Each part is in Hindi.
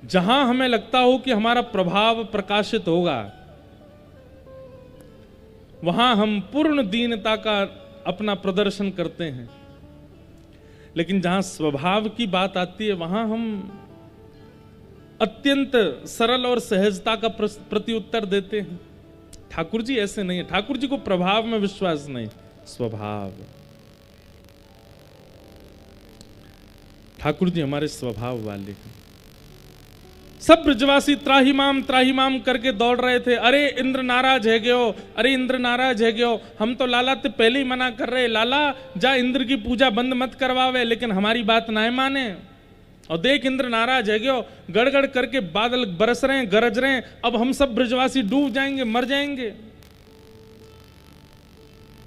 जहां हमें लगता हो कि हमारा प्रभाव प्रकाशित होगा, वहां हम पूर्ण दीनता का अपना प्रदर्शन करते हैं। लेकिन जहां स्वभाव की बात आती है, वहां हम अत्यंत सरल और सहजता का प्रत्युत्तर देते हैं। ठाकुर जी ऐसे नहीं है। ठाकुर जी को प्रभाव में विश्वास नहीं, स्वभाव। ठाकुर जी हमारे स्वभाव वाले हैं। सब ब्रजवासी त्राहिमाम करके दौड़ रहे थे। अरे इंद्र नाराज है गयो, अरे इंद्र नाराज है गयो। हम तो लाला ते पहले ही मना कर रहे, लाला जा इंद्र की पूजा बंद मत करवावे, लेकिन हमारी बात ना माने। और देख इंद्र नाराज है गयो, गड़गड़ करके बादल बरस रहे हैं, गरज रहे हैं। अब हम सब ब्रजवासी डूब जाएंगे, मर जाएंगे।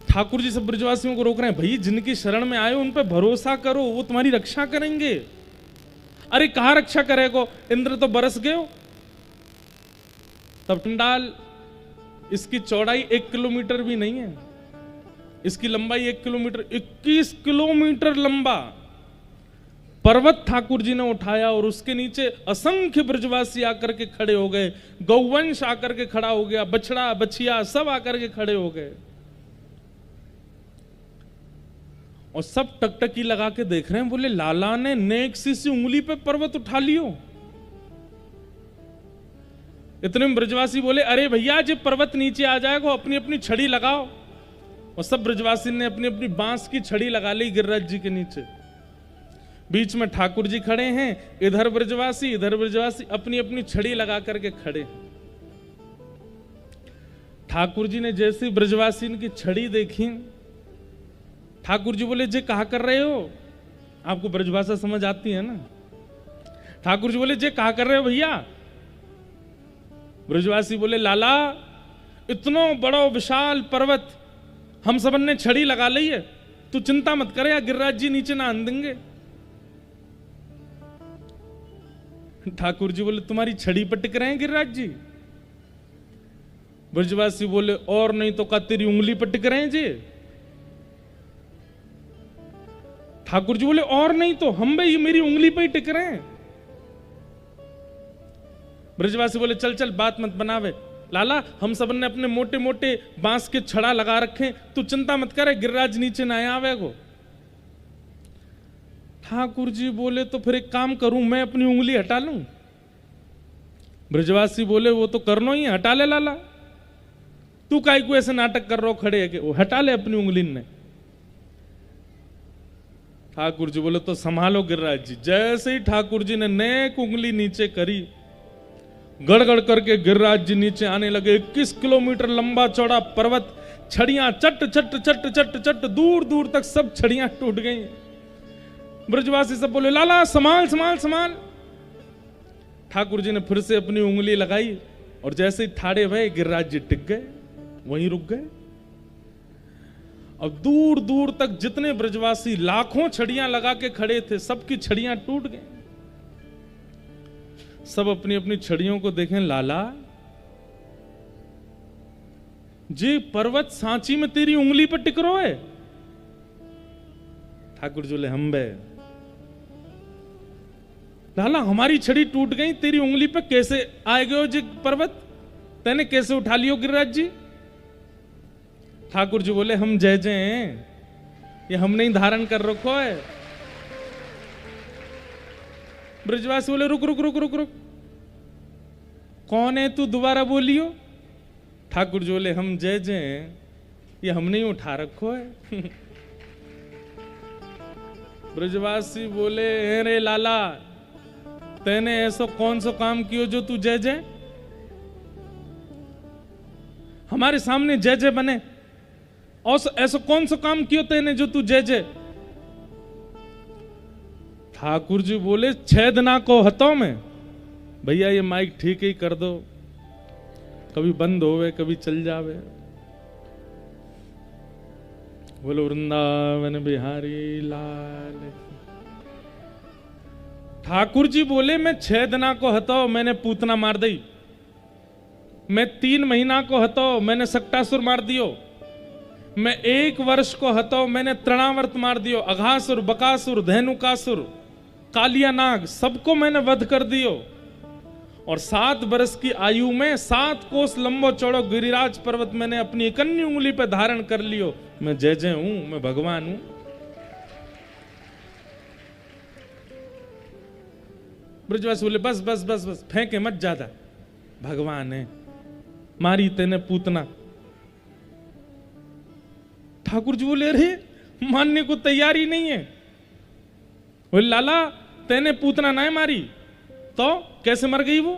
ठाकुर जी सब ब्रजवासियों को रोक रहे हैं, भाई जिनकी शरण में आए उन पे भरोसा करो, वो तुम्हारी रक्षा करेंगे। अरे कहां रक्षा करेगो, इंद्र तो बरस गए। तब टंडाल, इसकी चौड़ाई 1 किलोमीटर भी नहीं है, इसकी लंबाई 1 किलोमीटर, 21 किलोमीटर लंबा पर्वत ठाकुर जी ने उठाया और उसके नीचे असंख्य ब्रजवासी आकर के खड़े हो गए। गौवंश आकर के खड़ा हो गया, बछड़ा बछिया सब आकर के खड़े हो गए और सब टकटकी लगा के देख रहे हैं। बोले लाला ने नेक सी उंगली पे पर्वत उठा लियो। इतने में ब्रजवासी बोले अरे भैया ये पर्वत नीचे आ जाएगा, अपनी अपनी छड़ी लगाओ। और सब ब्रजवासी ने अपनी अपनी बांस की छड़ी लगा ली गिरिराज जी के नीचे। बीच में ठाकुर जी खड़े हैं, इधर ब्रजवासी अपनी अपनी छड़ी लगा करके खड़े। ठाकुर जी ने जैसे ब्रजवासी की छड़ी देखी, ठाकुर जी बोले जे कहा कर रहे हो। आपको ब्रजभाषा समझ आती है ना। ठाकुर जी बोले जे कहा कर रहे हो भैया। ब्रजवासी बोले लाला इतना बड़ा विशाल पर्वत हम सबन ने छड़ी लगा ली है, तू चिंता मत करे, या गिरिराज जी नीचे ना आन देंगे। ठाकुर जी बोले तुम्हारी छड़ी पर टिक रहे हैं गिरिराज जी। ब्रजवासी बोले और नहीं तो का तेरी उंगली पर टिक रहे हैं जी। ठाकुर जी बोले और नहीं तो हम भाई मेरी उंगली पे ही टिक रहे हैं। ब्रजवासी बोले चल चल बात मत बनावे लाला, हम सब ने अपने मोटे मोटे बांस के छड़ा लगा रखे, तू चिंता मत करे, गिरिराज नीचे ना आवे गो। ठाकुर जी बोले तो फिर एक काम करूं, मैं अपनी उंगली हटा लूं। ब्रजवासी बोले वो तो करना ही है, हटा ले लाला, तू काहे को ऐसे नाटक कर रहा हो खड़े है कि वो हटा ले अपनी उंगली ने। ठाकुर जी बोले तो संभालो गिरिराज जी। जैसे ही ठाकुर जी ने नेक उंगली नीचे करी, गड़गड़ करके गिरिराज जी नीचे आने लगे। 21 किलोमीटर लंबा चौड़ा पर्वत, छड़ियां चट चट चट चट चट दूर दूर तक सब छड़ियां टूट गई। ब्रजवासी सब बोले लाला संभाल संभाल संभाल। ठाकुर जी ने फिर से अपनी उंगली लगाई और जैसे ही ठाड़े भये गिरिराज जी टिक गए, वहीं रुक गए। अब दूर दूर तक जितने ब्रजवासी लाखों छड़ियां लगा के खड़े थे, सबकी छड़ियां टूट गई। सब अपनी अपनी छड़ियों को देखें, लाला जी पर्वत सांची में तेरी उंगली पर टिक रो है। ठाकुर जी बोले हम बे लाला हमारी छड़ी टूट गई, तेरी उंगली पे कैसे आए गए जी पर्वत, तेने कैसे उठा लियो गिरिराज जी। ठाकुर जी बोले हम जय जय हैं, ये हमने ही धारण कर रखो है। ब्रजवासी बोले रुक रुक रुक रुक रुक, कौन है तू, दोबारा बोलियो। ठाकुर जी बोले हम जय जय हैं, ये हमने ही उठा रखो है। ब्रजवासी बोले अरे लाला तेने ऐसा कौन सा काम कियो जो तू जय जय, हमारे सामने जय जय बने, और ऐसा कौन सा काम कियो तेने जो तू जय जय। ठाकुर जी बोले 6 दिना को हतो में, भैया ये माइक ठीक ही कर दो, कभी बंद होवे कभी चल जावे। बोलो वृंदावन बिहारी लाल। ठाकुर जी बोले मैं 6 दिना को हतो मैंने पूतना मार दी, मैं 3 महीना को हतो मैंने सक्टासुर मार दियो, मैं 1 वर्ष को हतो मैंने तृणावर्त मार दियो, अघासुर बकासुर धेनुकासुर कालिया नाग सबको मैंने वध कर दियो। और 7 वर्ष की आयु में 7 कोस लंबो चौड़ो गिरिराज पर्वत मैंने अपनी इकन्नी उंगली पे धारण कर लियो। मैं जय जय हूं, मैं भगवान हूं। ब्रजवासी बोले बस बस बस बस, फेंके मत ज्यादा, भगवान है, मारी तेने पूतना। ठाकुर जी बोले अरे मानने को तैयारी नहीं है। बोले लाला तेने पूतना ना मारी तो कैसे मर गई वो?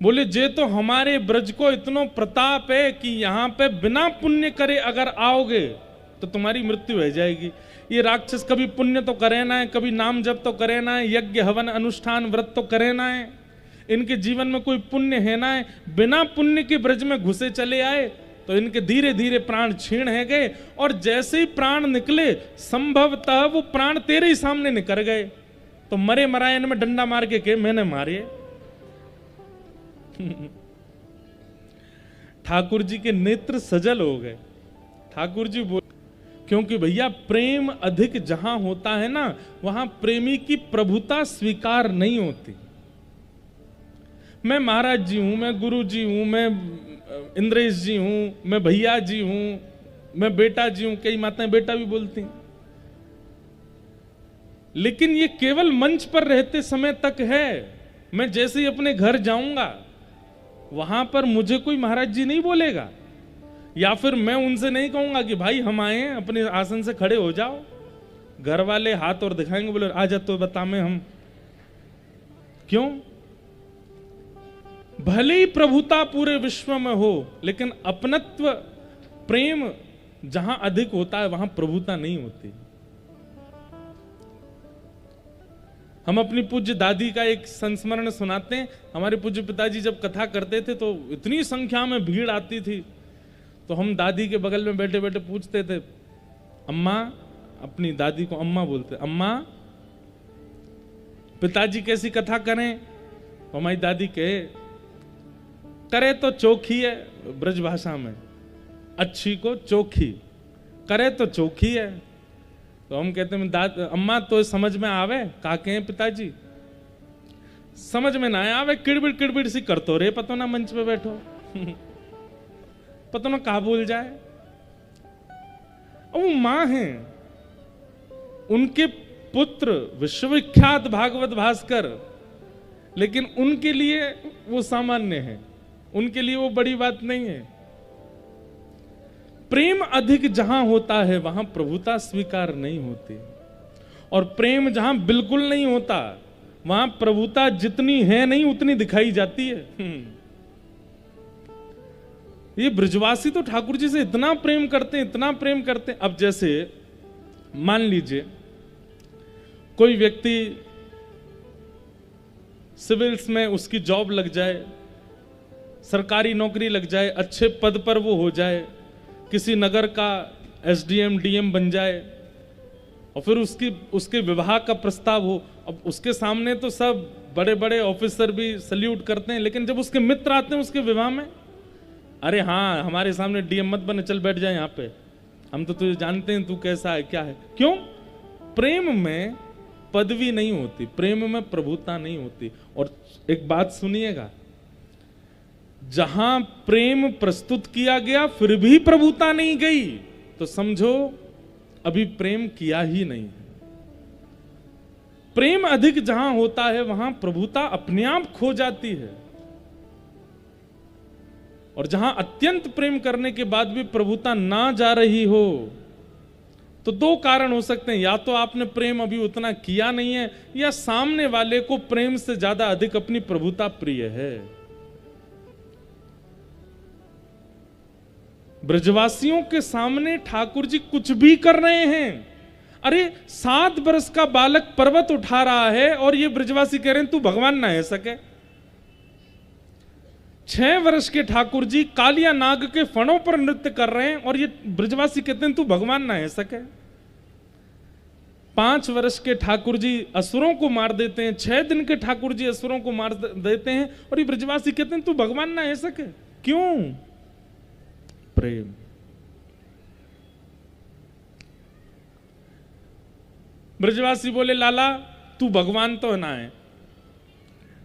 बोले जे तो हमारे ब्रज को इतना प्रताप है कि यहां पे बिना पुण्य करे अगर आओगे तो तुम्हारी मृत्यु हो जाएगी। ये राक्षस कभी पुण्य तो करे ना है, कभी नाम जप तो करे ना है, यज्ञ हवन अनुष्ठान व्रत तो करे ना है, इनके जीवन में कोई पुण्य है ना है। बिना पुण्य के ब्रज में घुसे चले आए तो इनके धीरे धीरे प्राण क्षीण है गए, और जैसे ही प्राण निकले संभवतः वो प्राण तेरे ही सामने निकल गए। तो मरे मरायन में डंडा मार के मैंने मारे। ठाकुर जी के नेत्र सजल हो गए। ठाकुर जी बोले क्योंकि भैया प्रेम अधिक जहां होता है ना, वहां प्रेमी की प्रभुता स्वीकार नहीं होती। मैं महाराज जी हूं, मैं गुरु जी हूं, मैं इंद्रेश जी हूं, मैं भैया जी हूं, मैं बेटा जी हूं, कई माताएं बेटा भी बोलती हैं, लेकिन ये केवल मंच पर रहते समय तक है। मैं जैसे ही अपने घर जाऊंगा वहां पर मुझे कोई महाराज जी नहीं बोलेगा, या फिर मैं उनसे नहीं कहूंगा कि भाई हम आए हैं, अपने आसन से खड़े हो जाओ। घर वाले हाथ और दिखाएंगे, बोले आ जा तो बता में हम क्यों। भले ही प्रभुता पूरे विश्व में हो, लेकिन अपनत्व प्रेम जहां अधिक होता है वहां प्रभुता नहीं होती। हम अपनी पूज्य दादी का एक संस्मरण सुनाते हैं। हमारे पूज्य पिताजी जब कथा करते थे तो इतनी संख्या में भीड़ आती थी, तो हम दादी के बगल में बैठे बैठे पूछते थे, अम्मा, अपनी दादी को अम्मा बोलते, अम्मा पिताजी कैसी कथा करें? तो हमारी दादी कहे करे तो चोखी है, ब्रज भाषा में अच्छी को चोखी, करे तो चोखी है। तो हम कहते हैं अम्मा तो समझ में आवे, का कहें पिताजी समझ में ना आवे, किड़बिड़ किड़बिड़ सी कर तो रे, पतो ना मंच पे बैठो पता ना कहा बोल जाए। वो मां हैं, उनके पुत्र विश्वविख्यात भागवत भास्कर, लेकिन उनके लिए वो सामान्य है, उनके लिए वो बड़ी बात नहीं है। प्रेम अधिक जहां होता है वहां प्रभुता स्वीकार नहीं होती, और प्रेम जहां बिल्कुल नहीं होता वहां प्रभुता जितनी है नहीं उतनी दिखाई जाती है। ये ब्रजवासी तो ठाकुर जी से इतना प्रेम करते हैं, इतना प्रेम करते हैं। अब जैसे मान लीजिए कोई व्यक्ति सिविल्स में उसकी जॉब लग जाए, सरकारी नौकरी लग जाए, अच्छे पद पर वो हो जाए, किसी नगर का एसडीएम डीएम बन जाए, और फिर उसके विवाह का प्रस्ताव हो। अब उसके सामने तो सब बड़े बड़े ऑफिसर भी सल्यूट करते हैं, लेकिन जब उसके मित्र आते हैं उसके विवाह में, अरे हाँ हमारे सामने डीएम मत बने, चल बैठ जाए यहाँ पे, हम तो तुझे जानते हैं तू कैसा है क्या है। क्यों? प्रेम में पदवी नहीं होती, प्रेम में प्रभुता नहीं होती। और एक बात सुनिएगा, जहां प्रेम प्रस्तुत किया गया फिर भी प्रभुता नहीं गई तो समझो अभी प्रेम किया ही नहीं है। प्रेम अधिक जहां होता है वहां प्रभुता अपने आप खो जाती है, और जहां अत्यंत प्रेम करने के बाद भी प्रभुता ना जा रही हो तो 2 कारण हो सकते हैं, या तो आपने प्रेम अभी उतना किया नहीं है, या सामने वाले को प्रेम से ज्यादा अधिक अपनी प्रभुता प्रिय है। ब्रजवासियों के सामने ठाकुर जी कुछ भी कर रहे हैं। अरे 7 वर्ष का बालक पर्वत उठा रहा है और ये ब्रजवासी कह रहे हैं तू भगवान ना है सके। 6 वर्ष के ठाकुर जी कालिया नाग के फणों पर नृत्य कर रहे हैं और ये ब्रजवासी कहते हैं तू भगवान ना है सके। 5 वर्ष के ठाकुर जी असुरों को मार देते हैं, 6 दिन के ठाकुर जी असुरों को मार देते हैं और ये ब्रजवासी कहते हैं तू भगवान ना है सके। क्यों? प्रेम। ब्रजवासी बोले लाला तू भगवान तो ना है,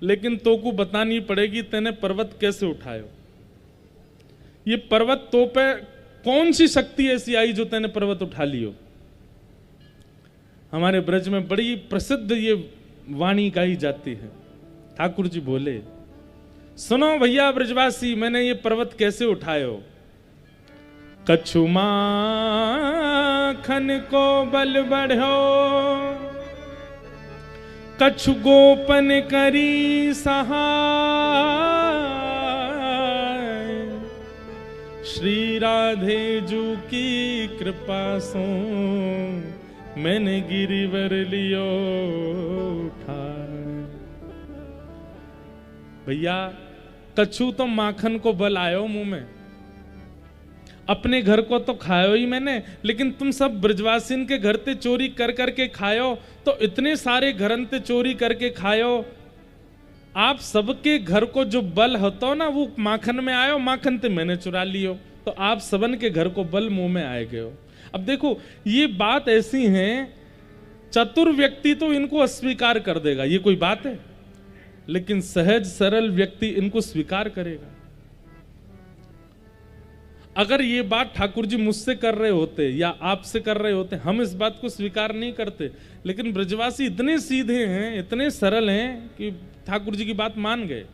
लेकिन तो को बतानी पड़ेगी तेने पर्वत कैसे उठायो। ये पर्वत तो पे कौन सी शक्ति ऐसी आई जो तेने पर्वत उठा लियो। हमारे ब्रज में बड़ी प्रसिद्ध ये वाणी गाई जाती है। ठाकुर जी बोले, सुनो भैया ब्रजवासी, मैंने ये पर्वत कैसे उठायो। कछु माखन को बल बढ़ो, कछु गोपन करी सहाय, श्री राधे जू की कृपा सो मैंने गिरिवर लियो उठाए। भैया कछु तो माखन को बल आयो मुंह में, अपने घर को तो खायो ही मैंने, लेकिन तुम सब ब्रजवासिन के घर ते चोरी कर करके खायो, तो इतने सारे घरन ते चोरी करके खायो, आप सबके घर को जो बल होता ना वो माखन में आयो, माखन ते मैंने चुरा लियो, तो आप सबन के घर को बल मुंह में आए गयो। अब देखो ये बात ऐसी है, चतुर व्यक्ति तो इनको अस्वीकार कर देगा, ये कोई बात है, लेकिन सहज सरल व्यक्ति इनको स्वीकार करेगा। अगर ये बात ठाकुर जी मुझसे कर रहे होते या आपसे कर रहे होते, हम इस बात को स्वीकार नहीं करते, लेकिन ब्रजवासी इतने सीधे हैं, इतने सरल हैं कि ठाकुर जी की बात मान गए।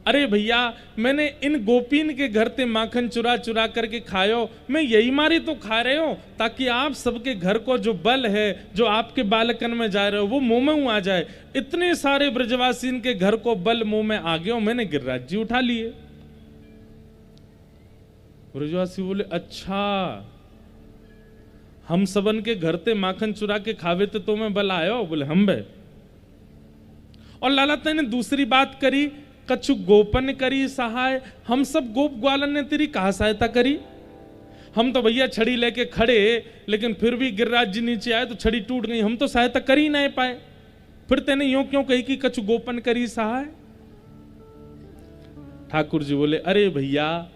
अरे भैया मैंने इन गोपीन के घर ते माखन चुरा चुरा करके खायो, मैं यही मारी तो खा रहे हो ताकि आप सबके घर को जो बल है, जो आपके बालकन में जा रहे हो, वो मुंह में आ जाए। इतने सारे ब्रजवासीन के घर को बल मुंह में आ गए, मैंने गिरिराज जी उठा लिए। ब्रजवासी बोले, अच्छा हम सबन के घर ते माखन चुरा के खावे तो मैं बल आयो। बोले हम बे। और लाला तेने दूसरी बात करी, कछु गोपन करी सहाय, हम सब गोप ग्वालन ने तेरी कहा सहायता करी। हम तो भैया छड़ी लेके खड़े, लेकिन फिर भी गिरिराज जी नीचे आए तो छड़ी टूट गई, हम तो सहायता कर ही नहीं पाए, फिर तेने यूं क्यों कही कि कछु गोपन करी सहाय। ठाकुर जी बोले, अरे भैया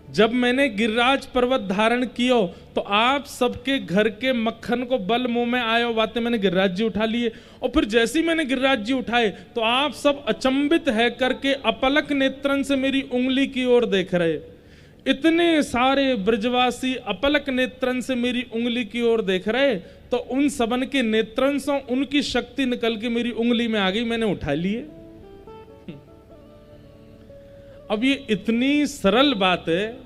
जब मैंने गिरिराज पर्वत धारण कियो तो आप सबके घर के मक्खन को बल मुंह में आयो, बातें मैंने गिरिराज जी उठा लिए। और फिर जैसे ही मैंने गिरिराज जी उठाए तो आप सब अचंभित है करके अपलक नेत्रन से मेरी उंगली की ओर देख रहे। इतने सारे ब्रजवासी अपलक नेत्रन से मेरी उंगली की ओर देख रहे, तो उन सबन के नेत्रन से उनकी शक्ति निकल के मेरी उंगली में आ गई, मैंने उठा लिए। अब ये इतनी सरल बात है,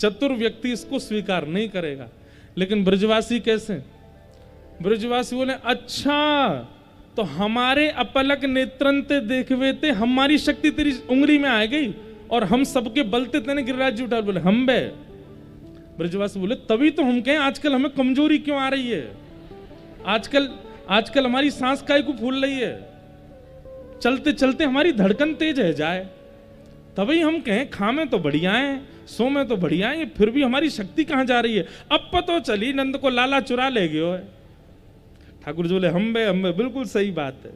चतुर व्यक्ति इसको स्वीकार नहीं करेगा, लेकिन ब्रजवासी कैसे? ब्रजवासी बोले, अच्छा तो हमारे अपलक नेत्रन ते देखवे ते हमारी शक्ति तेरी उंगली में आ गई और हम सबके बलते तेने गिरिराज जी उठा। बोले हम बे। ब्रजवासी बोले, तभी तो हम कहें आजकल हमें कमजोरी क्यों आ रही है, आजकल हमारी सांस काय को फूल रही है, चलते चलते हमारी धड़कन तेज है जाए, तभी हम कहें खा में तो बढ़िया है, सो में तो बढ़िया है, फिर भी हमारी शक्ति कहां जा रही है। अब पतो चली नंद को लाला चुरा ले गयो है। ठाकुर जी बोले, हम बे बिल्कुल सही बात है।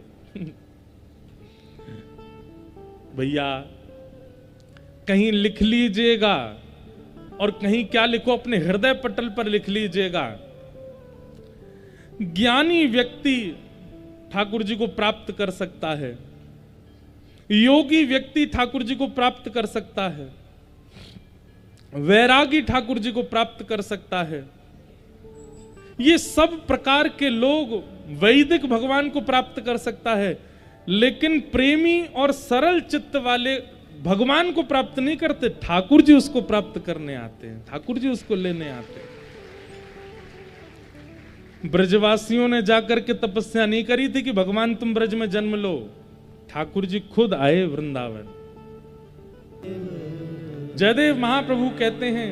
भैया कहीं लिख लीजिएगा, और कहीं क्या लिखो अपने हृदय पटल पर लिख लीजिएगा, ज्ञानी व्यक्ति ठाकुर जी को प्राप्त कर सकता है, योगी व्यक्ति ठाकुर जी को प्राप्त कर सकता है, वैरागी ठाकुर जी को प्राप्त कर सकता है। ये सब प्रकार के लोग वैदिक भगवान को प्राप्त कर सकता है, लेकिन प्रेमी और सरल चित्त वाले भगवान को प्राप्त नहीं करते, ठाकुर जी उसको प्राप्त करने आते हैं, ठाकुर जी उसको लेने आते हैं। ब्रजवासियों ने जाकर के तपस्या नहीं करी थी कि भगवान तुम ब्रज में जन्म लो, ठाकुर जी खुद आए वृंदावन। जयदेव महाप्रभु कहते हैं,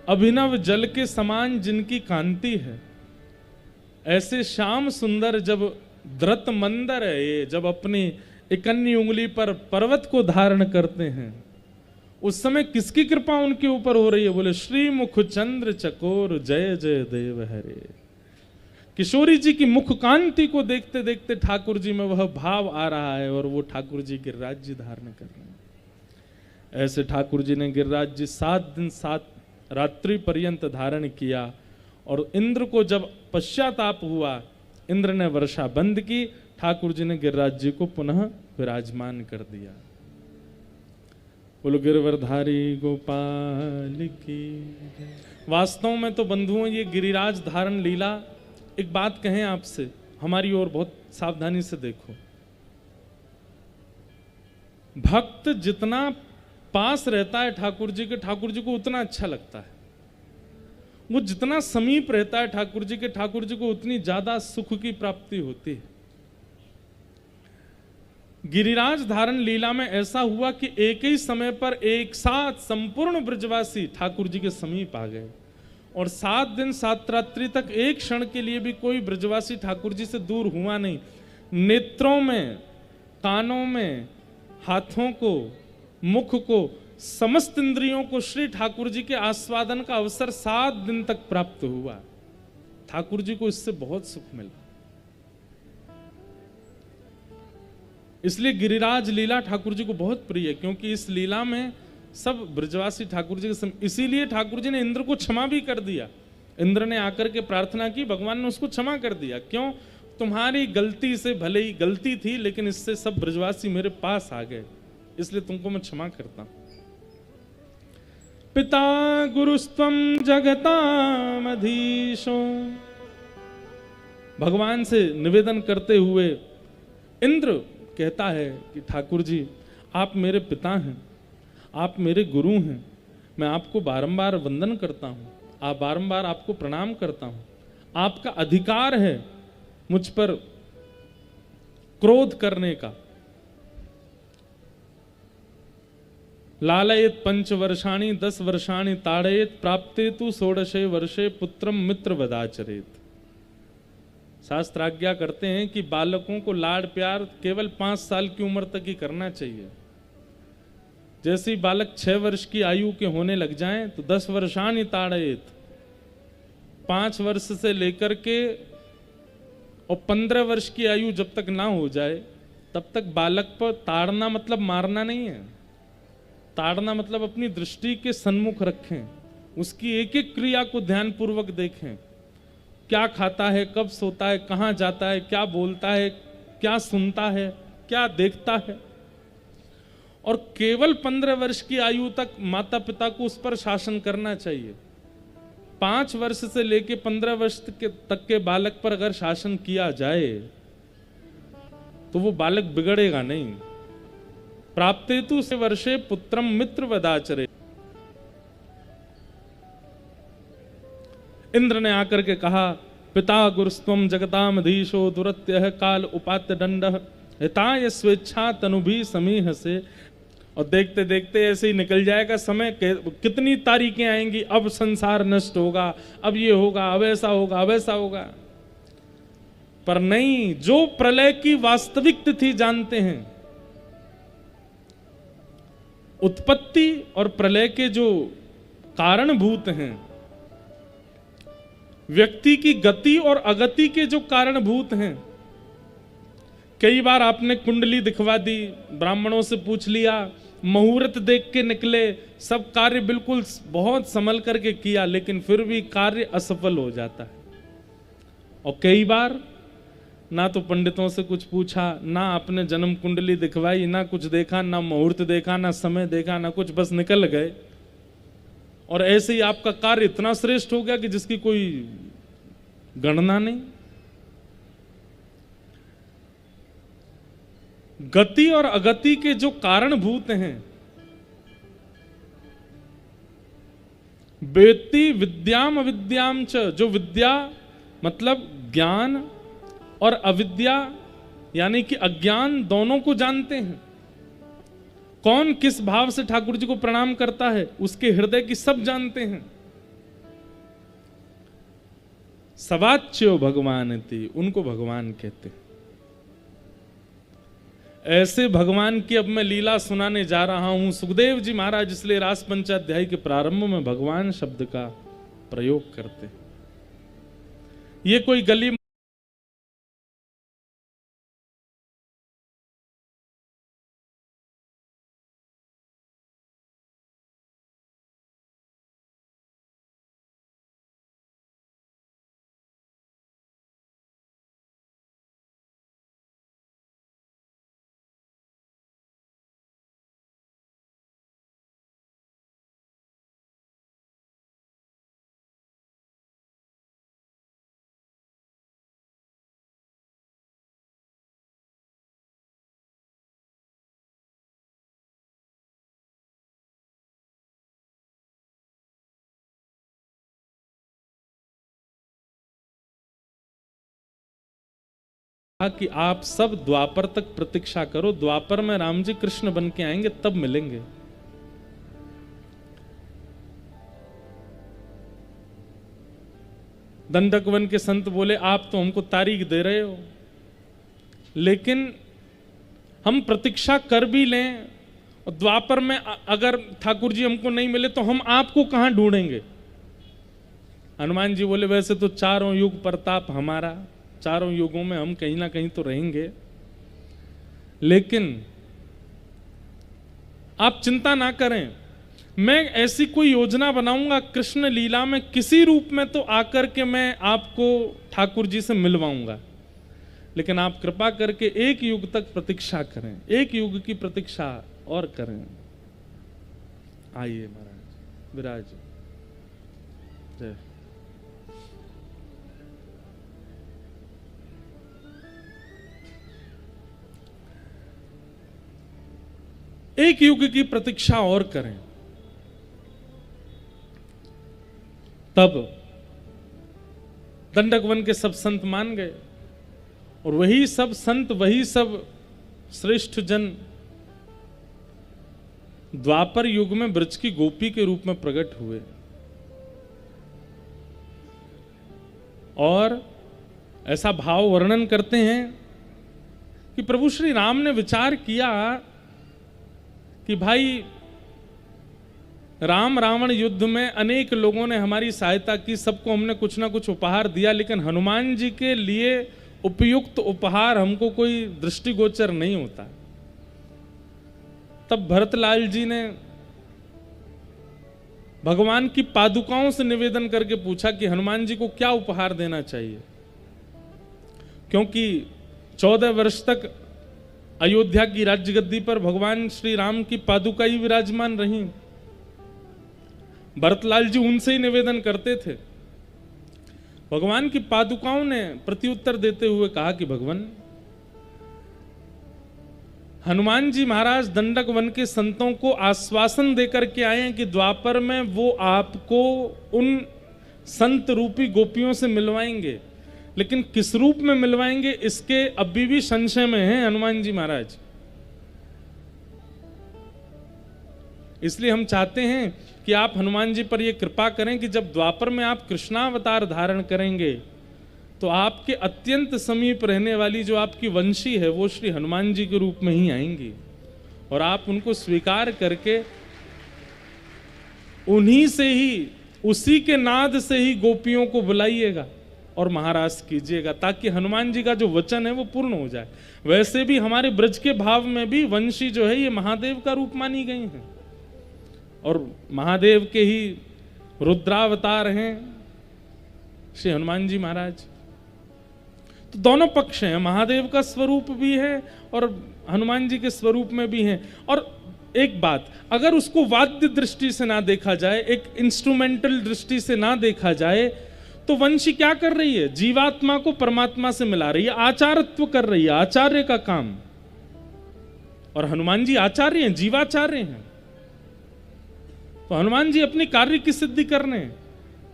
अभिनव जल के समान जिनकी कांति है, ऐसे श्याम सुंदर जब द्रत मंदर है, ये जब अपनी इकन्नी उंगली पर पर्वत को धारण करते हैं, उस समय किसकी कृपा उनके ऊपर हो रही है? बोले, श्री मुख चंद्र चकोर जय जय देव हरे। किशोरी जी की मुख कांति को देखते देखते ठाकुर जी में वह भाव आ रहा है, और वो ठाकुर जी गिरिराज जी धारण कर रहे हैं। ऐसे ठाकुर जी ने गिरिराज जी 7 दिन 7 रात्रि पर्यंत धारण किया, और इंद्र को जब पश्चाताप हुआ इंद्र ने वर्षा बंद की, ठाकुर जी ने गिरिराज जी को पुनः विराजमान कर दिया। बोलो गिरवरधारी गोपाल की। वास्तव में तो बंधुओं ये गिरिराज धारण लीला, एक बात कहें आपसे, हमारी ओर बहुत सावधानी से देखो। भक्त जितना पास रहता है ठाकुर जी के, ठाकुर जी को उतना अच्छा लगता है। वो जितना समीप रहता है ठाकुर जी के, ठाकुर जी को उतनी ज्यादा सुख की प्राप्ति होती है। गिरिराज धारण लीला में ऐसा हुआ कि एक ही समय पर एक साथ संपूर्ण ब्रजवासी ठाकुर जी के समीप आ गए, और 7 दिन 7 रात्रि तक एक क्षण के लिए भी कोई ब्रजवासी ठाकुर जी से दूर हुआ नहीं। नेत्रों में, कानों में, हाथों को, मुख को, समस्त इंद्रियों को श्री ठाकुर जी के आस्वादन का अवसर 7 दिन तक प्राप्त हुआ। ठाकुर जी को इससे बहुत सुख मिला। इसलिए गिरिराज लीला ठाकुर जी को बहुत प्रिय है, क्योंकि इस लीला में सब ब्रजवासी ठाकुर जी के इसीलिए ठाकुर जी ने इंद्र को क्षमा भी कर दिया। इंद्र ने आकर के प्रार्थना की, भगवान ने उसको क्षमा कर दिया। क्यों? तुम्हारी गलती से, भले ही गलती थी, लेकिन इससे सब ब्रजवासी मेरे पास आ गए, इसलिए तुमको मैं क्षमा करता हूं। पिता गुरुस्त्वम जगतामधीशो, भगवान से निवेदन करते हुए इंद्र कहता है कि ठाकुर जी आप मेरे पिता हैं, आप मेरे गुरु हैं, मैं आपको बारंबार वंदन करता हूं, आप बारंबार आपको प्रणाम करता हूं। आपका अधिकार है मुझ पर क्रोध करने का। लालयेत 5 वर्षाणि 10 वर्षाणि ताड़येत प्राप्ते तु 16 वर्षे पुत्रम मित्र वदाचरेत। शास्त्र आज्ञा करते हैं कि बालकों को लाड प्यार केवल 5 साल की उम्र तक ही करना चाहिए। जैसे ही बालक 6 वर्ष की आयु के होने लग जाएं तो 10 वर्षाणि ताड़येत, 5 वर्ष से लेकर के और 15 वर्ष की आयु जब तक ना हो जाए तब तक बालक पर ताड़ना मतलब मारना नहीं है। ताड़ना मतलब अपनी दृष्टि के सन्मुख रखें, उसकी एक एक क्रिया को ध्यानपूर्वक देखें। क्या खाता है, कब सोता है, कहाँ जाता है, क्या बोलता है, क्या सुनता है, क्या देखता है। और केवल 15 वर्ष की आयु तक माता पिता को उस पर शासन करना चाहिए। 5 वर्ष से लेकर 15 वर्ष तक के बालक पर अगर शासन किया जाए तो वो बालक बिगड़ेगा नहीं। प्राप्तेतु से वर्षे पुत्रम मित्र वदाचरे। इंद्र ने आकर के कहा, पिता गुरुस्त्वम जगतामधीशो दुरत्यः काल उपात्य दंडः हिताय स्वेच्छा तनुभि समीह से। और देखते देखते ऐसे ही निकल जाएगा समय, कितनी तारीखें आएंगी, अब संसार नष्ट होगा, अब ये होगा, अब ऐसा होगा, अब ऐसा होगा। पर नहीं, जो प्रलय की वास्तविक तिथि जानते हैं, उत्पत्ति और प्रलय के जो कारणभूत हैं, व्यक्ति की गति और अगति के जो कारणभूत हैं। कई बार आपने कुंडली दिखवा दी, ब्राह्मणों से पूछ लिया, मुहूर्त देख के निकले, सब कार्य बिल्कुल बहुत संभल करके किया, लेकिन फिर भी कार्य असफल हो जाता है। और कई बार ना तो पंडितों से कुछ पूछा, ना आपने जन्म कुंडली दिखवाई, ना कुछ देखा, ना मुहूर्त देखा, ना समय देखा, ना कुछ, बस निकल गए। और ऐसे ही आपका कार्य इतना श्रेष्ठ हो गया कि जिसकी कोई गणना नहीं। गति और अगति के जो कारणभूत हैं, वेत्ति विद्याम अविद्याम च, जो विद्या मतलब ज्ञान और अविद्या यानी कि अज्ञान दोनों को जानते हैं। कौन किस भाव से ठाकुर जी को प्रणाम करता है, उसके हृदय की सब जानते हैं। सवाच्यो भगवान थी, उनको भगवान कहते हैं। ऐसे भगवान की अब मैं लीला सुनाने जा रहा हूं। सुखदेव जी महाराज इसलिए रास पंचाध्याय के प्रारंभ में भगवान शब्द का प्रयोग करते हैं। ये कोई गली कि आप सब द्वापर तक प्रतीक्षा करो, द्वापर में राम जी कृष्ण बन के आएंगे तब मिलेंगे। दंडक वन के संत बोले आप तो हमको तारीख दे रहे हो, लेकिन हम प्रतीक्षा कर भी लें और द्वापर में अगर ठाकुर जी हमको नहीं मिले तो हम आपको कहां ढूंढेंगे। हनुमान जी बोले वैसे तो चारों युग प्रताप हमारा, चारों युगों में हम कहीं ना कहीं तो रहेंगे, लेकिन आप चिंता ना करें, मैं ऐसी कोई योजना बनाऊंगा कृष्ण लीला में किसी रूप में तो आकर के मैं आपको ठाकुर जी से मिलवाऊंगा, लेकिन आप कृपा करके एक युग तक प्रतीक्षा करें, एक युग की प्रतीक्षा और करें। आइए महाराज विराज जय। एक युग की प्रतीक्षा और करें। तब दंडक वन के सब संत मान गए और वही सब संत, वही सब श्रेष्ठ जन द्वापर युग में ब्रज की गोपी के रूप में प्रकट हुए और ऐसा भाव वर्णन करते हैं कि प्रभु श्री राम ने विचार किया कि भाई राम रावण युद्ध में अनेक लोगों ने हमारी सहायता की, सबको हमने कुछ ना कुछ उपहार दिया, लेकिन हनुमान जी के लिए उपयुक्त उपहार हमको कोई दृष्टिगोचर नहीं होता। तब भरतलाल जी ने भगवान की पादुकाओं से निवेदन करके पूछा कि हनुमान जी को क्या उपहार देना चाहिए, क्योंकि 14 वर्ष तक अयोध्या की राज्य गद्दी पर भगवान श्री राम की पादुका ही विराजमान रही। भरतलाल जी उनसे ही निवेदन करते थे। भगवान की पादुकाओं ने प्रत्युत्तर देते हुए कहा कि भगवान, हनुमान जी महाराज दंडक वन के संतों को आश्वासन देकर के आए हैं कि द्वापर में वो आपको उन संत रूपी गोपियों से मिलवाएंगे, लेकिन किस रूप में मिलवाएंगे इसके अभी भी संशय में हैं हनुमान जी महाराज। इसलिए हम चाहते हैं कि आप हनुमान जी पर यह कृपा करें कि जब द्वापर में आप कृष्णावतार धारण करेंगे तो आपके अत्यंत समीप रहने वाली जो आपकी वंशी है वो श्री हनुमान जी के रूप में ही आएंगी और आप उनको स्वीकार करके उन्हीं से ही, उसी के नाद से ही गोपियों को बुलाइएगा और महाराज कीजिएगा, ताकि हनुमान जी का जो वचन है वो पूर्ण हो जाए। वैसे भी हमारे ब्रज के भाव में भी वंशी जो है ये महादेव का रूप मानी गई हैं और महादेव के ही रुद्रावतार हैं श्री हनुमान जी महाराज। तो दोनों पक्ष हैं, महादेव का स्वरूप भी है और हनुमान जी के स्वरूप में भी हैं। और एक बात, अगर उसको वाद्य दृष्टि से ना देखा जाए, एक इंस्ट्रूमेंटल दृष्टि से ना देखा जाए, तो वंशी क्या कर रही है? जीवात्मा को परमात्मा से मिला रही है, आचार्यत्व कर रही है, आचार्य का काम। और हनुमान जी आचार्य हैं, जीवाचार्य हैं। तो हनुमान जी अपनी कार्य की सिद्धि कर रहे हैं,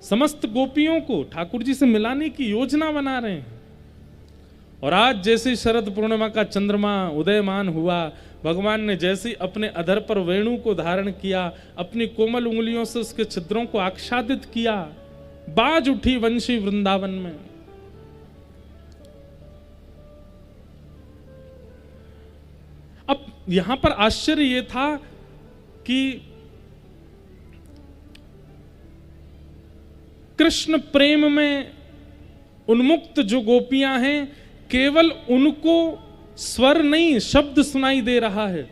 समस्त गोपियों को ठाकुर जी से मिलाने की योजना बना रहे हैं। और आज जैसे शरद पूर्णिमा का चंद्रमा उदयमान हुआ, भगवान ने जैसे अपने अधर पर वेणु को धारण किया, अपनी कोमल उंगलियों से उसके छिद्रों को आच्छादित किया, बाज उठी वंशी वृंदावन में। अब यहां पर आश्चर्य यह था कि कृष्ण प्रेम में उन्मुक्त जो गोपियां हैं, केवल उनको स्वर नहीं शब्द सुनाई दे रहा है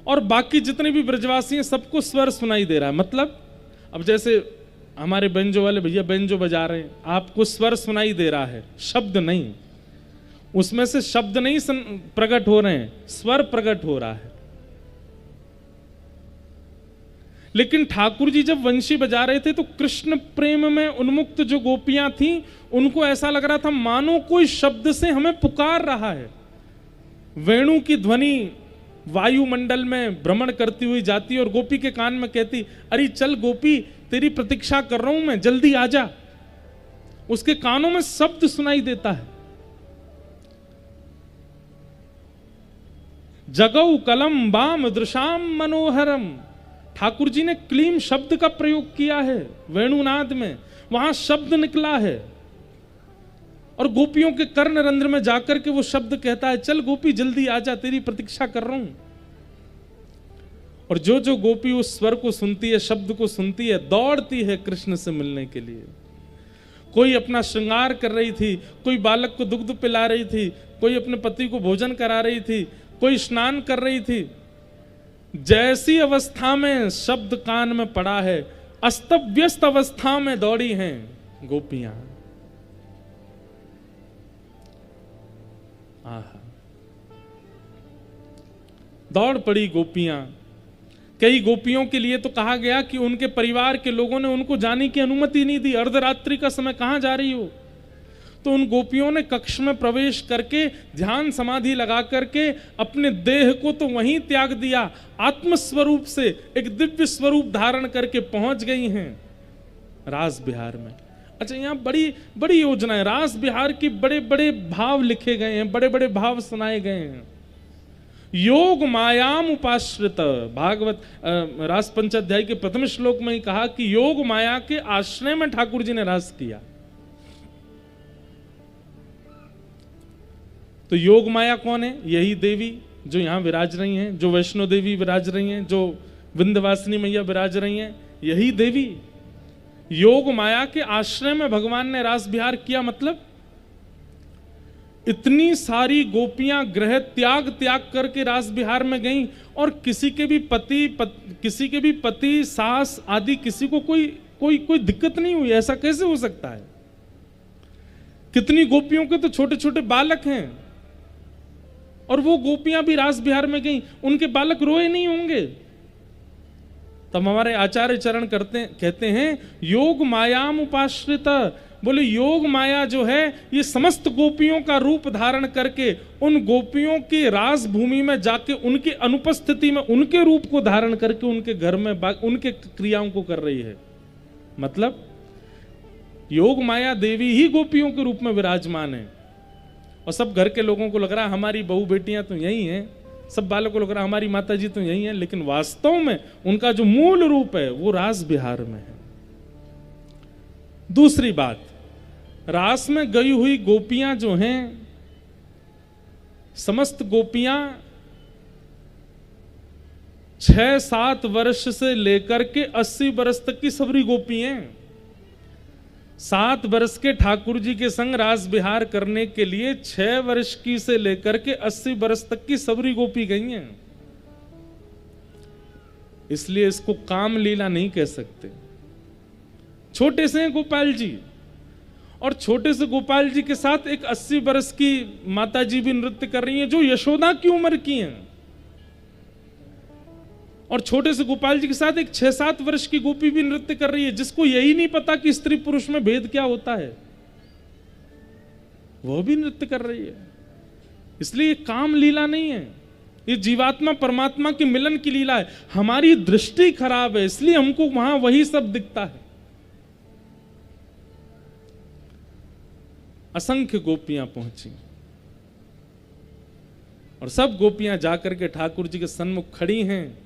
और बाकी जितने भी ब्रजवासी हैं सबको स्वर सुनाई दे रहा है। मतलब अब जैसे हमारे बेंजो वाले भैया बेंजो बजा रहे हैं, आपको स्वर सुनाई दे रहा है, शब्द नहीं, उसमें से शब्द नहीं प्रकट हो रहे हैं, स्वर प्रकट हो रहा है। लेकिन ठाकुर जी जब वंशी बजा रहे थे तो कृष्ण प्रेम में उन्मुक्त जो गोपियां थीं, उनको ऐसा लग रहा था मानो कोई शब्द से हमें पुकार रहा है। वेणु की ध्वनि वायुमंडल में भ्रमण करती हुई जाती और गोपी के कान में कहती, अरे चल गोपी, तेरी प्रतीक्षा कर रहा हूं मैं, जल्दी आजा। उसके कानों में शब्द सुनाई देता है। जगौ कलम बाम दृशाम मनोहरम। ठाकुर जी ने क्लीम शब्द का प्रयोग किया है वेणुनाद में, वहां शब्द निकला है और गोपियों के कर्ण रंध्र में जाकर के वो शब्द कहता है, चल गोपी जल्दी आजा, तेरी प्रतीक्षा कर रहा हूं। और जो जो गोपी उस स्वर को सुनती है, शब्द को सुनती है, दौड़ती है कृष्ण से मिलने के लिए। कोई अपना श्रृंगार कर रही थी, कोई बालक को दुग्ध पिला रही थी, कोई अपने पति को भोजन करा रही थी, कोई स्नान कर रही थी। जैसी अवस्था में शब्द कान में पड़ा है, अस्त व्यस्त अवस्था में दौड़ी हैं गोपियां। आहा, दौड़ पड़ी गोपियां। कई गोपियों के लिए तो कहा गया कि उनके परिवार के लोगों ने उनको जाने की अनुमति नहीं दी। अर्धरात्रि का समय, कहां जा रही हो? तो उन गोपियों ने कक्ष में प्रवेश करके ध्यान समाधि लगा करके अपने देह को तो वहीं त्याग दिया, आत्मस्वरूप से एक दिव्य स्वरूप धारण करके पहुंच गई हैं रास बिहार में। अच्छा, यहां बड़ी बड़ी योजना है। रास बिहार की बड़े बड़े भाव लिखे गए हैं, बड़े बड़े भाव सुनाए गए हैं। योग मायाम उपाश्रित, भागवत रास पंचाध्याय के प्रथम श्लोक में ही कहा कि योग माया के आश्रय में ठाकुर जी ने रास किया। तो योग माया कौन है? यही देवी जो यहां विराज रही हैं, जो वैष्णो देवी विराज रही हैं, जो विंध्यवासिनी मैया विराज रही हैं, यही देवी। योग माया के आश्रय में भगवान ने रास विहार किया। मतलब इतनी सारी गोपियां ग्रह त्याग त्याग करके रास विहार में गईं और किसी के भी पति सास आदि किसी को कोई दिक्कत नहीं हुई। ऐसा कैसे हो सकता है? कितनी गोपियों के तो छोटे छोटे बालक हैं और वो गोपियां भी रास विहार में गईं, उनके बालक रोए नहीं होंगे। तब हमारे आचार्य चरण कहते हैं योग मायाम उपाश्रित। बोले योग माया जो है ये समस्त गोपियों का रूप धारण करके उन गोपियों की रास भूमि में जाके उनकी अनुपस्थिति में उनके रूप को धारण करके उनके घर में उनके क्रियाओं को कर रही है। मतलब योग माया देवी ही गोपियों के रूप में विराजमान है। और सब घर के लोगों को लग रहा है हमारी बहू बेटियां तो यही हैं, सब बालों को लग रहा है हमारी माता जी तो यही हैं, लेकिन वास्तव में उनका जो मूल रूप है वो रास बिहार में है। दूसरी बात, रास में गई हुई गोपियां जो हैं, समस्त गोपियां 6-7 वर्ष से लेकर के 80 वर्ष तक की सबरी गोपी हैं। 7 वर्ष के ठाकुर जी के संग रास विहार करने के लिए 6 वर्ष की से लेकर के 80 वर्ष तक की सबरी गोपी गई हैं। इसलिए इसको काम लीला नहीं कह सकते। छोटे से गोपाल जी, और छोटे से गोपाल जी के साथ एक 80 वर्ष की माता जी भी नृत्य कर रही हैं जो यशोदा की उम्र की हैं, और छोटे से गोपाल जी के साथ एक 6-7 वर्ष की गोपी भी नृत्य कर रही है, जिसको यही नहीं पता कि स्त्री पुरुष में भेद क्या होता है, वह भी नृत्य कर रही है। इसलिए ये काम लीला नहीं है, ये जीवात्मा परमात्मा की मिलन की लीला है। हमारी दृष्टि खराब है इसलिए हमको वहां वही सब दिखता है। असंख्य गोपियां पहुंची और सब गोपियां जाकर के ठाकुर जी के सन्मुख खड़ी हैं।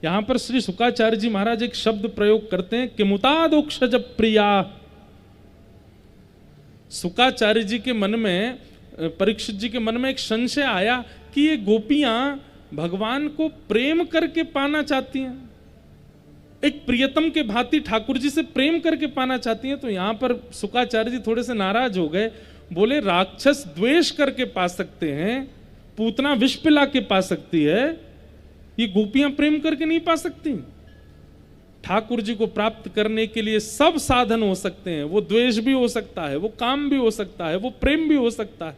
यहां पर श्री शुकाचार्य जी महाराज एक शब्द प्रयोग करते हैं कि मुतादोक्षज प्रिया। शुकाचार्य जी के मन में, परीक्षित जी के मन में एक संशय आया कि ये गोपियां भगवान को प्रेम करके पाना चाहती हैं, एक प्रियतम के भांति ठाकुर जी से प्रेम करके पाना चाहती हैं। तो यहां पर शुकाचार्य जी थोड़े से नाराज हो गए, बोले राक्षस द्वेष करके पा सकते हैं, पूतना विष पिला के पा सकती है, ये गोपियां प्रेम करके नहीं पा सकती। ठाकुर जी को प्राप्त करने के लिए सब साधन हो सकते हैं, वो द्वेष भी हो सकता है, वो काम भी हो सकता है, वो प्रेम भी हो सकता है।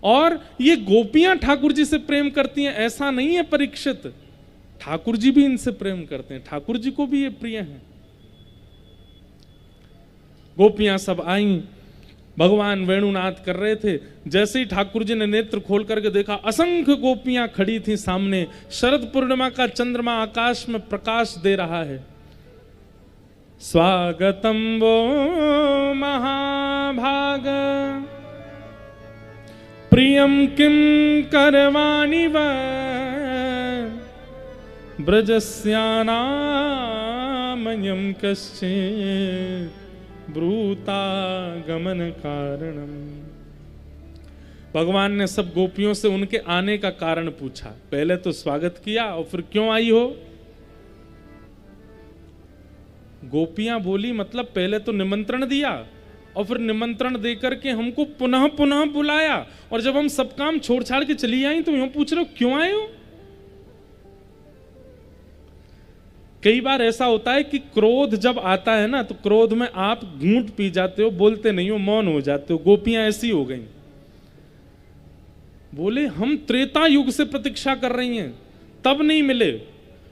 और ये गोपियां ठाकुर जी से प्रेम करती हैं ऐसा नहीं है परीक्षित, ठाकुर जी भी इनसे प्रेम करते हैं, ठाकुर जी को भी ये प्रिय हैं। गोपियां सब आईं, भगवान वेणुनाद कर रहे थे। जैसे ही ठाकुर जी ने नेत्र खोल करके देखा, असंख्य गोपियां खड़ी थी सामने। शरद पूर्णिमा का चंद्रमा आकाश में प्रकाश दे रहा है। स्वागतम वो महाभाग प्रियम किम करवाणि वा ब्रजस्यानामयं कश्चित् ब्रूता गमन कारणम। भगवान ने सब गोपियों से उनके आने का कारण पूछा। पहले तो स्वागत किया और फिर क्यों आई हो। गोपियां बोली मतलब पहले तो निमंत्रण दिया और फिर निमंत्रण देकर के हमको पुनः पुनः बुलाया, और जब हम सब काम छोड़ छाड़ के चली आई तो यूं पूछ रहे हो क्यों आए हो। कई बार ऐसा होता है कि क्रोध जब आता है ना, तो क्रोध में आप घूंट पी जाते हो, बोलते नहीं हो, मौन हो जाते हो। गोपियां ऐसी हो गई। बोले हम त्रेता युग से प्रतीक्षा कर रही हैं, तब नहीं मिले।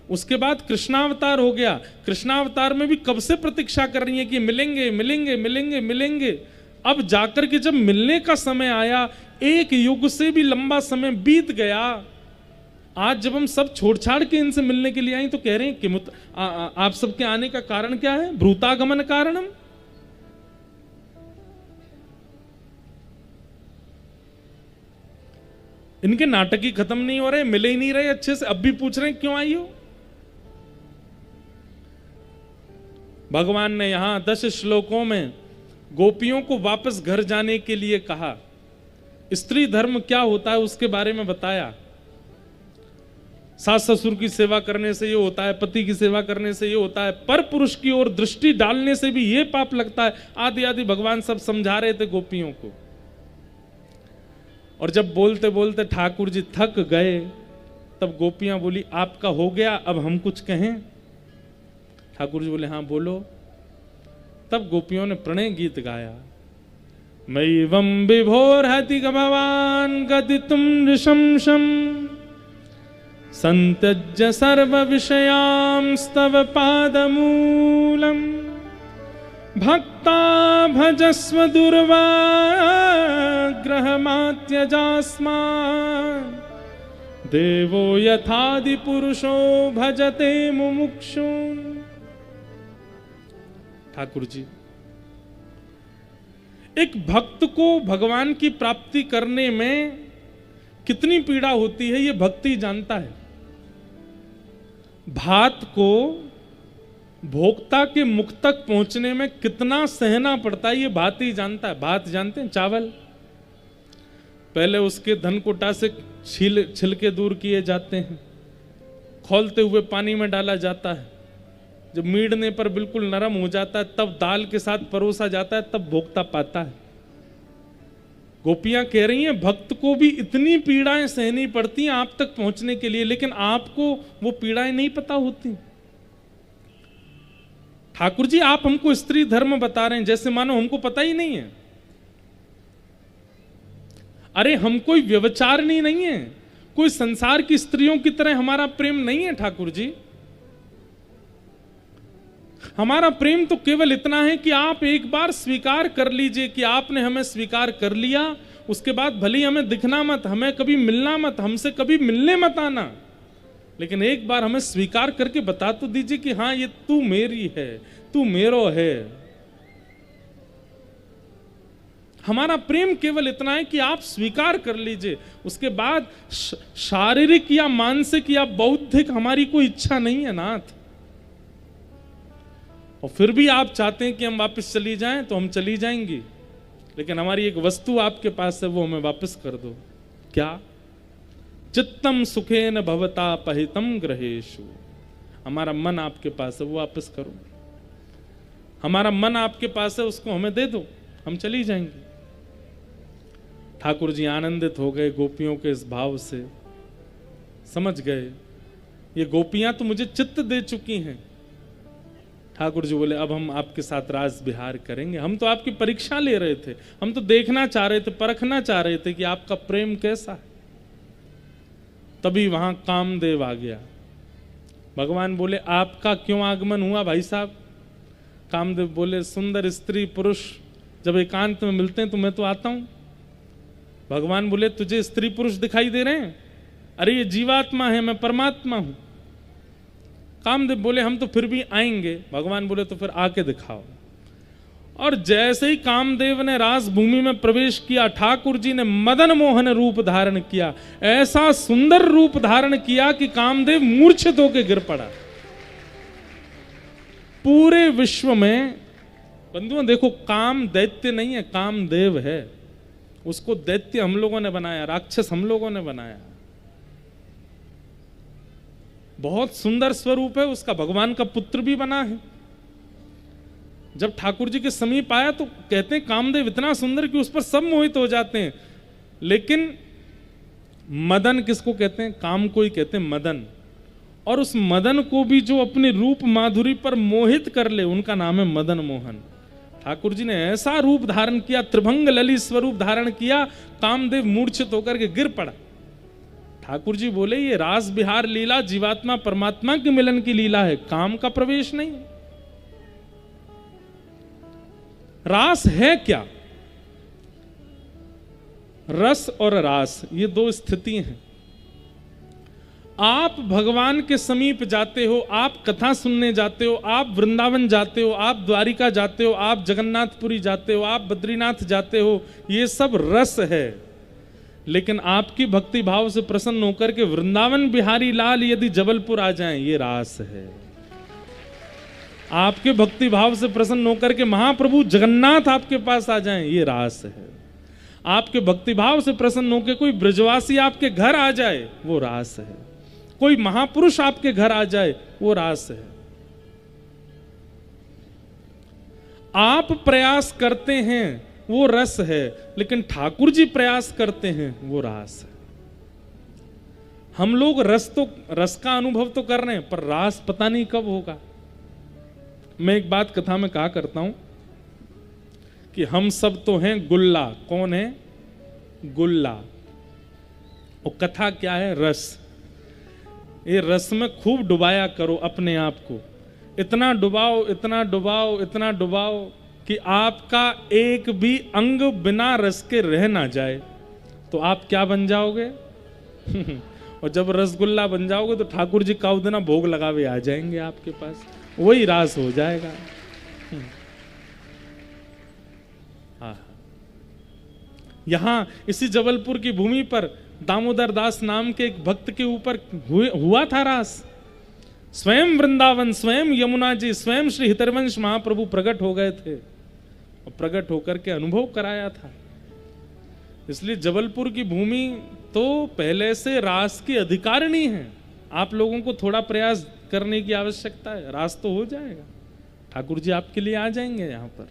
उसके बाद कृष्णावतार हो गया, कृष्णावतार में भी कब से प्रतीक्षा कर रही हैं कि मिलेंगे मिलेंगे मिलेंगे मिलेंगे। अब जाकर के जब मिलने का समय आया, एक युग से भी लंबा समय बीत गया। आज जब हम सब छोड़ छाड़ के इनसे मिलने के लिए आई तो कह रहे हैं कि आप सबके आने का कारण क्या है? ब्रूतागमन कारणम। इनके नाटक ही खत्म नहीं हो रहे, मिले ही नहीं रहे अच्छे से, अब भी पूछ रहे हैं क्यों आई हो। भगवान ने यहां 10 श्लोकों में गोपियों को वापस घर जाने के लिए कहा। स्त्री धर्म क्या होता है उसके बारे में बताया। सास ससुर की सेवा करने से ये होता है, पति की सेवा करने से ये होता है, पर पुरुष की ओर दृष्टि डालने से भी ये पाप लगता है, आदि आदि भगवान सब समझा रहे थे गोपियों को। और जब बोलते बोलते ठाकुर जी थक गए, तब गोपियां बोली आपका हो गया, अब हम कुछ कहें। ठाकुर जी बोले हाँ बोलो। तब गोपियों ने प्रणय गीत गाया। मैवं विभोरहति भवान गदितुं नृशंसम् संत्यज्य सर्व विषयांस्तव पादमूलम् भक्ता भजस्व दुर्वाग्रहमात्यजास्मान् देवो यथादि पुरुषो भजते मुमुक्षुन्। ठाकुर जी, एक भक्त को भगवान की प्राप्ति करने में कितनी पीड़ा होती है ये भक्ति जानता है। भात को भोक्ता के मुख तक पहुंचने में कितना सहना पड़ता है ये भात ही जानता है। भात जानते हैं, चावल पहले उसके धनकुटा से छिलके दूर किए जाते हैं, खौलते हुए पानी में डाला जाता है, जब मीडने पर बिल्कुल नरम हो जाता है तब दाल के साथ परोसा जाता है, तब भोक्ता पाता है। गोपियां कह रही हैं भक्त को भी इतनी पीड़ाएं सहनी पड़ती हैं आप तक पहुंचने के लिए, लेकिन आपको वो पीड़ाएं नहीं पता होती। ठाकुर जी आप हमको स्त्री धर्म बता रहे हैं जैसे मानो हमको पता ही नहीं है। अरे हम कोई व्यभिचारिणी नहीं है, कोई संसार की स्त्रियों की तरह हमारा प्रेम नहीं है ठाकुर जी। हमारा प्रेम तो केवल इतना है कि आप एक बार स्वीकार कर लीजिए कि आपने हमें स्वीकार कर लिया, उसके बाद भले ही हमें दिखना मत, हमें कभी मिलना मत, हमसे कभी मिलने मत आना, लेकिन एक बार हमें स्वीकार करके बता तो दीजिए कि हाँ ये तू मेरी है, तू मेरो है। हमारा प्रेम केवल इतना है कि आप स्वीकार कर लीजिए, उसके बाद शारीरिक या मानसिक या बौद्धिक हमारी कोई इच्छा नहीं है नाथ। और फिर भी आप चाहते हैं कि हम वापस चली जाएं तो हम चली जाएंगी, लेकिन हमारी एक वस्तु आपके पास है वो हमें वापस कर दो। क्या? चित्तम सुखेन भवता पहितम ग्रहेषु। हमारा मन आपके पास है वो वापस करो। हमारा मन आपके पास है उसको हमें दे दो, हम चली जाएंगे। ठाकुर जी आनंदित हो गए गोपियों के इस भाव से, समझ गए ये गोपियां तो मुझे चित्त दे चुकी हैं। ठाकुर जी बोले अब हम आपके साथ रास विहार करेंगे। हम तो आपकी परीक्षा ले रहे थे, हम तो देखना चाह रहे थे, परखना चाह रहे थे कि आपका प्रेम कैसा है। तभी वहां कामदेव आ गया। भगवान बोले आपका क्यों आगमन हुआ भाई साहब? कामदेव बोले सुंदर स्त्री पुरुष जब एकांत में मिलते हैं तो मैं तो आता हूं। भगवान बोले तुझे स्त्री पुरुष दिखाई दे रहे हैं? अरे ये जीवात्मा है, मैं परमात्मा हूं। कामदेव बोले हम तो फिर भी आएंगे। भगवान बोले तो फिर आके दिखाओ। और जैसे ही कामदेव ने रास भूमि में प्रवेश किया, ठाकुर जी ने मदन मोहन रूप धारण किया। ऐसा सुंदर रूप धारण किया कि कामदेव मूर्छित होकर गिर पड़ा। पूरे विश्व में बंधुओं देखो, काम दैत्य नहीं है, कामदेव है। उसको दैत्य हम लोगों ने बनाया, राक्षस हम लोगों ने बनाया। बहुत सुंदर स्वरूप है उसका, भगवान का पुत्र भी बना है। जब ठाकुर जी के समीप आया तो कहते हैं कामदेव इतना सुंदर कि उस पर सब मोहित हो जाते हैं। लेकिन मदन किसको कहते हैं? काम को ही कहते हैं मदन। और उस मदन को भी जो अपने रूप माधुरी पर मोहित कर ले, उनका नाम है मदन मोहन। ठाकुर जी ने ऐसा रूप धारण किया, त्रिभंग ललित स्वरूप धारण किया, कामदेव मूर्छित होकर के गिर पड़ा। ठाकुर जी बोले ये रास बिहार लीला जीवात्मा परमात्मा के मिलन की लीला है, काम का प्रवेश नहीं। रास है क्या? रस और रास ये दो स्थिति हैं। आप भगवान के समीप जाते हो, आप कथा सुनने जाते हो, आप वृंदावन जाते हो, आप द्वारिका जाते हो, आप जगन्नाथपुरी जाते हो, आप बद्रीनाथ जाते हो, ये सब रस है। लेकिन आपकी भक्ति भाव से प्रसन्न होकर के वृंदावन बिहारी लाल यदि जबलपुर आ जाएं, ये रास है। आपके भक्ति भाव से प्रसन्न होकर के महाप्रभु जगन्नाथ आपके पास आ जाएं, ये रास है। आपके भक्ति भाव से प्रसन्न होकर कोई ब्रजवासी आपके घर आ जाए, वो रास है। कोई महापुरुष आपके घर आ जाए, वो रास है। आप प्रयास करते हैं, वो रस है। लेकिन ठाकुर जी प्रयास करते हैं, वो रास है। हम लोग रस का अनुभव तो कर रहे हैं, पर रास पता नहीं कब होगा। मैं एक बात कथा में कहा करता हूं कि हम सब तो हैं गुल्ला। कौन है? गुल्ला। और कथा क्या है? रस। ये रस में खूब डुबाया करो अपने आप को। इतना डुबाओ, इतना डुबाओ, इतना डुबाओ कि आपका एक भी अंग बिना रस के रह ना जाए। तो आप क्या बन जाओगे? और जब रसगुल्ला बन जाओगे तो ठाकुर जी काउ देना भोग लगावे आ जाएंगे आपके पास, वही रास हो जाएगा। हाँ, यहां इसी जबलपुर की भूमि पर दामोदर दास नाम के एक भक्त के ऊपर हुआ था रास। स्वयं वृंदावन, स्वयं यमुना जी, स्वयं श्री हितरवंश महाप्रभु प्रकट हो गए थे और प्रकट होकर के अनुभव कराया था। इसलिए जबलपुर की भूमि तो पहले से रास की अधिकारिणी है। आप लोगों को थोड़ा प्रयास करने की आवश्यकता है, रास तो हो जाएगा। ठाकुर जी आपके लिए आ जाएंगे यहां पर।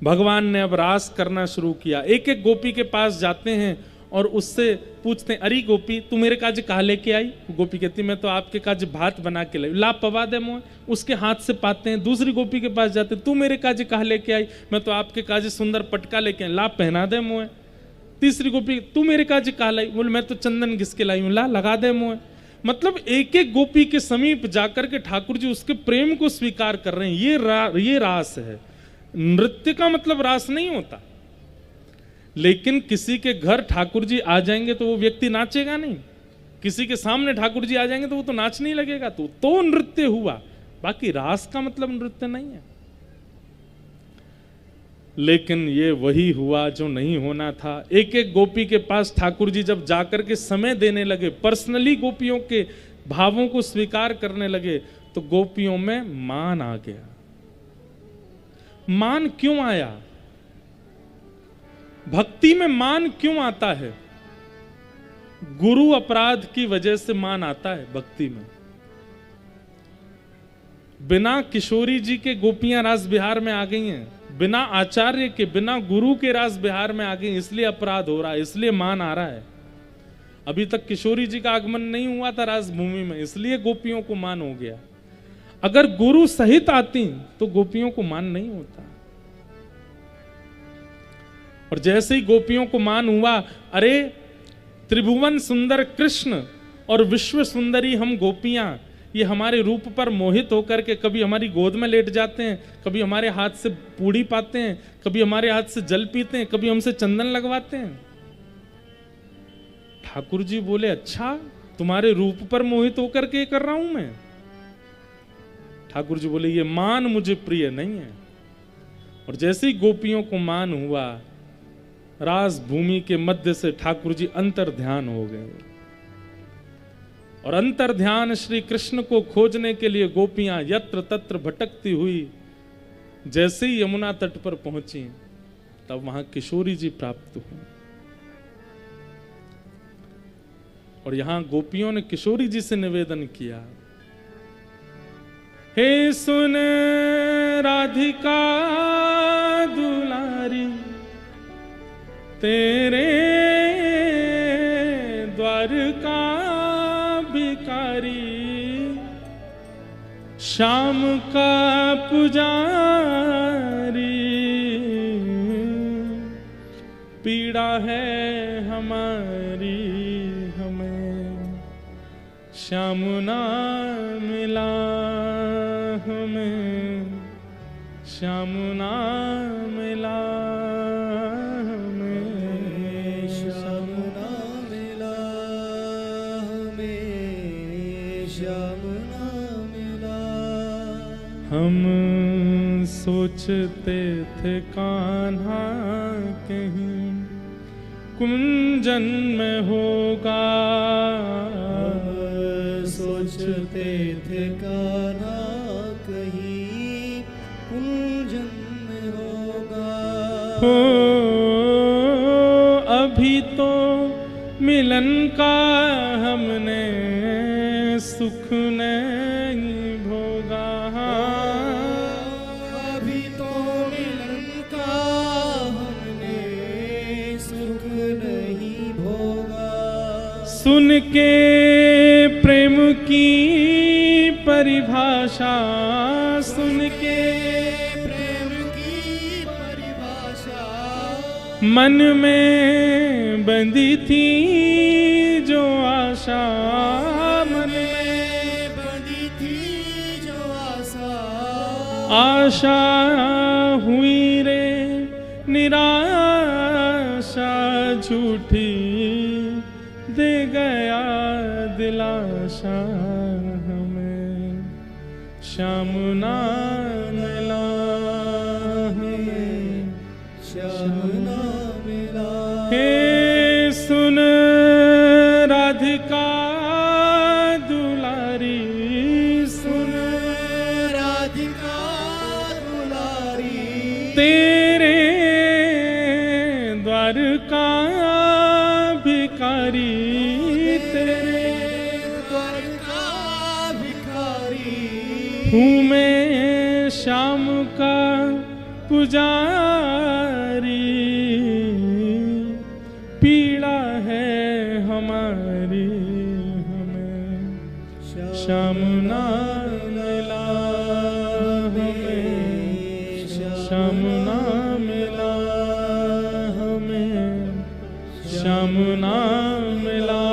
भगवान ने अब रास करना शुरू किया। एक एक गोपी के पास जाते हैं और उससे पूछते हैं, अरे गोपी तू मेरे काज कहा लेके आई? गोपी कहती मैं तो आपके काज भात बना के लाई। ला पवा दे मोए, उसके हाथ से पाते हैं। दूसरी गोपी के पास जाते, तू मेरे काज कहा लेके आई? मैं तो आपके काज सुंदर पटका लेके आई। ला पहना दे मोए। तीसरी गोपी, तू मेरे काज कहा लाई? बोले मैं तो चंदन घिस के लाई हूं। ला लगा दे मोए। मतलब एक एक गोपी के समीप जाकर के ठाकुर जी उसके प्रेम को स्वीकार कर रहे हैं। ये रास है। नृत्य का मतलब रास नहीं होता। लेकिन किसी के घर ठाकुर जी आ जाएंगे तो वो व्यक्ति नाचेगा नहीं। किसी के सामने ठाकुर जी आ जाएंगे तो वो तो नाच नहीं लगेगा, तो नृत्य हुआ। बाकी रास का मतलब नृत्य नहीं है। लेकिन ये वही हुआ जो नहीं होना था। एक एक गोपी के पास ठाकुर जी जब जाकर के समय देने लगे, पर्सनली गोपियों के भावों को स्वीकार करने लगे, तो गोपियों में मान आ गया। मान क्यों आया? भक्ति में मान क्यों आता है? गुरु अपराध की वजह से मान आता है भक्ति में। बिना किशोरी जी के गोपियां रास बिहार में आ गई हैं, बिना आचार्य के, बिना गुरु के रास बिहार में आ गई, इसलिए अपराध हो रहा है, इसलिए मान आ रहा है। अभी तक किशोरी जी का आगमन नहीं हुआ था रास भूमि में, इसलिए गोपियों को मान हो गया। अगर गुरु सहित आती तो गोपियों को मान नहीं होता। और जैसे ही गोपियों को मान हुआ, अरे त्रिभुवन सुंदर कृष्ण और विश्व सुंदरी हम गोपियां, ये हमारे रूप पर मोहित होकर के कभी हमारी गोद में लेट जाते हैं, कभी हमारे हाथ से पूड़ी पाते हैं, कभी हमारे हाथ से जल पीते हैं, कभी हमसे चंदन लगवाते हैं। ठाकुर जी बोले, अच्छा तुम्हारे रूप पर मोहित होकर के कर रहा हूं मैं? ठाकुर जी बोले ये मान मुझे प्रिय नहीं है। और जैसे ही गोपियों को मान हुआ, रास भूमि के मध्य से ठाकुर जी अंतर ध्यान हो गए। और अंतर ध्यान श्री कृष्ण को खोजने के लिए गोपियां यत्र तत्र भटकती हुई जैसे ही यमुना तट पर पहुंची, तब वहां किशोरी जी प्राप्त हुई। और यहां गोपियों ने किशोरी जी से निवेदन किया, हे सुन राधिका दुलारी, तेरे द्वारका भिखारी, श्याम का पुजारी, पीड़ा है हमारी, हमें श्याम ना मिला, हमें श्याम ना मिला, हमें श्याम ना मिला, हमें श्याम ना मिला। हम सोचते थे कान्हा कहीं कुंजन में होगा, सोचते थे कान्हा कहीं कुंजन में होगा। हो अभी तो मिलन का हमने सुख नहीं भोगा, अभी तो मिलन का हमने सुख नहीं भोगा। सुन के प्रेम की परिभाषा, सुन के प्रेम की परिभाषा, मन में बंधी थी जो आशा, मन में बंधी थी जो आशा, आशा हुई रे निराशा, झूठी दे गया दिलाशा, हमें श्याम ना मिला, हमें श्याम ना मिला। हे सुन राधिका दुलारी, सुन राधिका दुलारी, तेरे द्वारका भिखारी, तेरे द्वारका भिखारी, हूँ मैं श्याम का पुजारी, पीड़ा है हमारी, हमें श्याम ना मिला, हमें श्याम ना मिला, हमें श्याम ना मिला,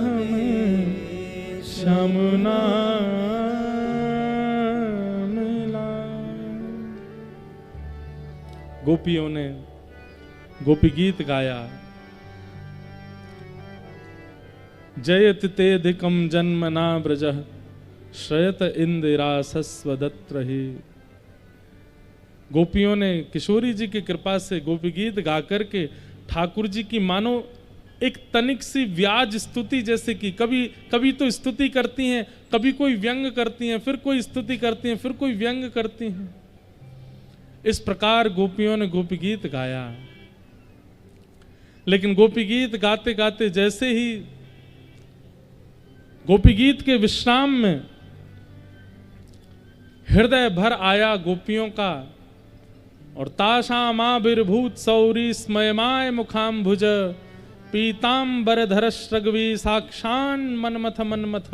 हमें श्याम ना मिला। गोपियों ने गोपी गीत गाया, जयत तेधिकम जन्म ना ब्रजः, श्रयत इंदिरासस्वदत्र ही। गोपियों ने किशोरी जी की कृपा से गोपी गीत गा करके ठाकुर जी की मानो एक तनिक सी व्याज स्तुति जैसे कि कभी तो स्तुति करती हैं, कभी कोई व्यंग करती हैं, फिर कोई स्तुति करती हैं, फिर कोई व्यंग करती हैं। इस प्रकार गोपियों ने गोपी गीत गाया। लेकिन गोपी गीत गाते गाते जैसे ही गोपी गीत के विश्राम में हृदय भर आया गोपियों का, और ताशामाविर्भूत सौरी स्मयमाय मुखाम्भुज, पीतांबर श्रगवी साक्षान मनमथ मनमथ,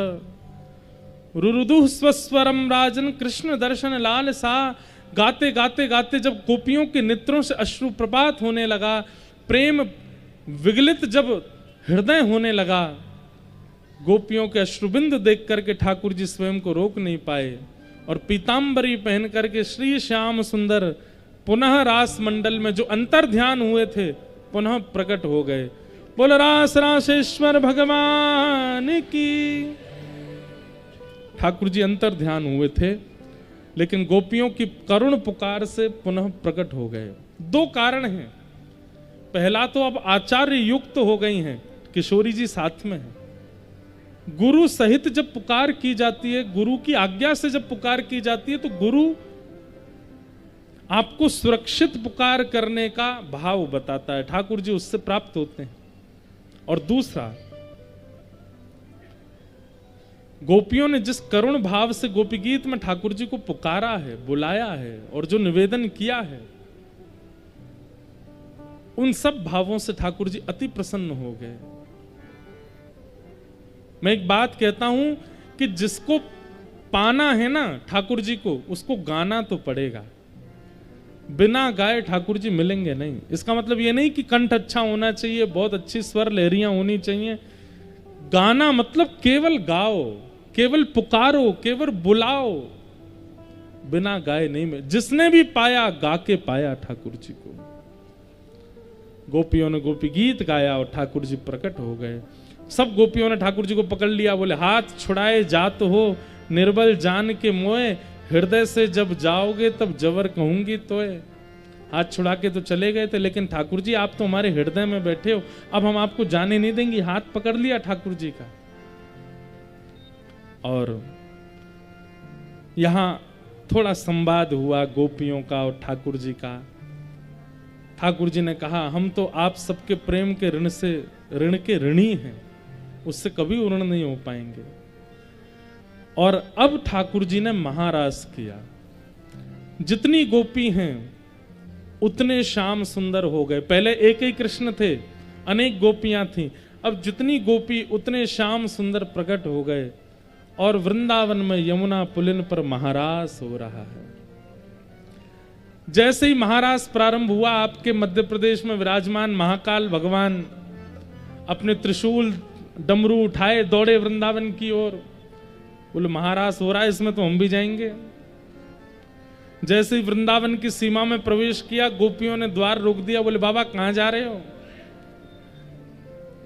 रुरुदुः स्वस्वरम राजन कृष्ण दर्शन लाल सा। गाते गाते गाते जब गोपियों के नेत्रों से अश्रु प्रपात होने लगा, प्रेम विगलित जब हृदय होने लगा, गोपियों के अश्रुबिंद देख करके ठाकुर जी स्वयं को रोक नहीं पाए, और पीतांबरी पहन करके श्री श्याम सुंदर पुनः रास मंडल में जो अंतर ध्यान हुए थे पुनः प्रकट हो गए। बोल रास रासेश्वर भगवान की। ठाकुर जी अंतर ध्यान हुए थे, लेकिन गोपियों की करुण पुकार से पुनः प्रकट हो गए। दो कारण हैं। पहला तो अब आचार्य युक्त हो गई हैं, किशोरी जी साथ में है। गुरु सहित जब पुकार की जाती है, गुरु की आज्ञा से जब पुकार की जाती है, तो गुरु आपको सुरक्षित पुकार करने का भाव बताता है। ठाकुर जी उससे प्राप्त होते हैं। और दूसरा, गोपियों ने जिस करुण भाव से गोपी गीत में ठाकुर जी को पुकारा है, बुलाया है और जो निवेदन किया है, उन सब भावों से ठाकुर जी अति प्रसन्न हो गए। मैं एक बात कहता हूं कि जिसको पाना है ना ठाकुर जी को, उसको गाना तो पड़ेगा। बिना गाए ठाकुर जी मिलेंगे नहीं। इसका मतलब ये नहीं कि कंठ अच्छा होना चाहिए, बहुत अच्छी स्वर लहरियां होनी चाहिए। गाना मतलब केवल गाओ, केवल पुकारो, केवल बुलाओ, बिना गाए नहीं मिले। जिसने भी पाया गा के पाया ठाकुर जी को। गोपियों ने गोपी गीत गाया और ठाकुर जी प्रकट हो गए। सब गोपियों ने ठाकुर जी को पकड़ लिया, बोले हाथ छुड़ाए जात हो निर्बल जान के मोए, हृदय से जब जाओगे तब जबर कहूंगी तोए। हाथ छुड़ा के तो चले गए थे, लेकिन ठाकुर जी आप तो हमारे हृदय में बैठे हो, अब हम आपको जाने नहीं देंगे। हाथ पकड़ लिया ठाकुर जी का। और यहां थोड़ा संवाद हुआ गोपियों का और ठाकुर जी का। ठाकुर जी ने कहा, हम तो आप सबके प्रेम के ऋण के ऋणी हैं, उससे कभी ऋण नहीं हो पाएंगे। और अब ठाकुर जी ने महारास किया। जितनी गोपी हैं उतने श्याम सुंदर हो गए। पहले एक ही कृष्ण थे, अनेक गोपियां थीं। अब जितनी गोपी उतने श्याम सुंदर प्रकट हो गए और वृंदावन में यमुना पुलिन पर महारास हो रहा है। जैसे ही महारास प्रारंभ हुआ, आपके मध्य प्रदेश में विराजमान महाकाल भगवान अपने त्रिशूल डमरू उठाए दौड़े वृंदावन की ओर। बोले महारास हो रहा है, इसमें तो हम भी जाएंगे। जैसे ही वृंदावन की सीमा में प्रवेश किया, गोपियों ने द्वार रोक दिया। बोले बाबा कहां जा रहे हो?